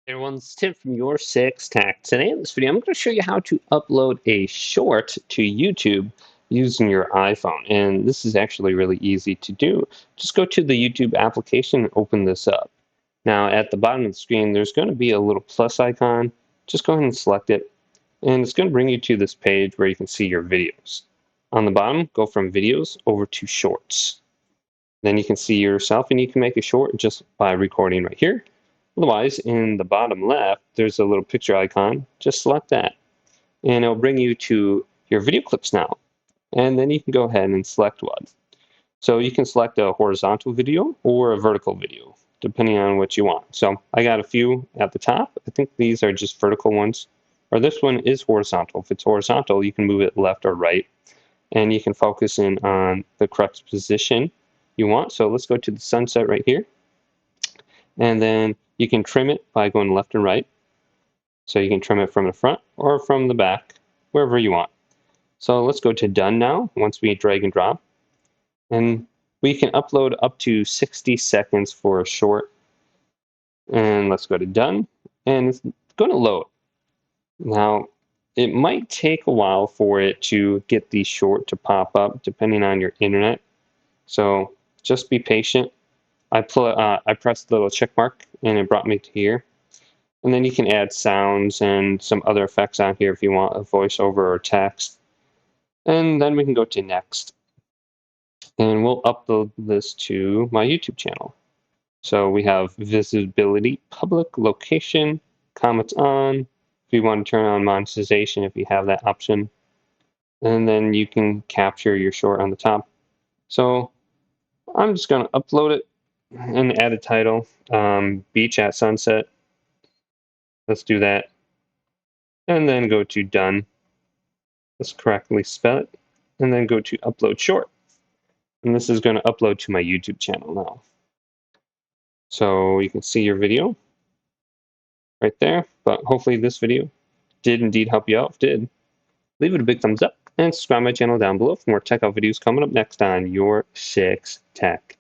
Hey everyone, it's Tim from Your Six Tech. Today in this video, I'm going to show you how to upload a short to YouTube using your iPhone. And this is actually really easy to do. Just go to the YouTube application and open this up. Now at the bottom of the screen, there's going to be a little plus icon. Just go ahead and select it. And it's going to bring you to this page where you can see your videos. On the bottom, go from videos over to shorts. Then you can see yourself and you can make a short just by recording right here. Otherwise, in the bottom left, there's a little picture icon. Just select that, and it'll bring you to your video clips now. And then you can go ahead and select one. So you can select a horizontal video or a vertical video, depending on what you want. So I got a few at the top. I think these are just vertical ones. Or this one is horizontal. If it's horizontal, you can move it left or right. And you can focus in on the correct position you want. So let's go to the sunset right here. And then you can trim it by going left and right. So you can trim it from the front or from the back, wherever you want. So let's go to done now, once we drag and drop. And we can upload up to 60 seconds for a short. And let's go to done. And it's going to load. Now, it might take a while for it to get the short to pop up, depending on your internet. So just be patient. I pressed the little check mark and it brought me to here. And then you can add sounds and some other effects on here if you want a voiceover or text. And then we can go to next. And we'll upload this to my YouTube channel. So we have visibility, public, location, comments on. If you want to turn on monetization, if you have that option. And then you can capture your short on the top. So I'm just going to upload it and add a title, beach at sunset. Let's do that. And then go to done. Let's correctly spell it. And then go to upload short. And this is going to upload to my YouTube channel now. So you can see your video right there. But hopefully this video did indeed help you out. If it did, leave it a big thumbs up and subscribe to my channel down below for more tech out videos coming up next on Your Six Tech.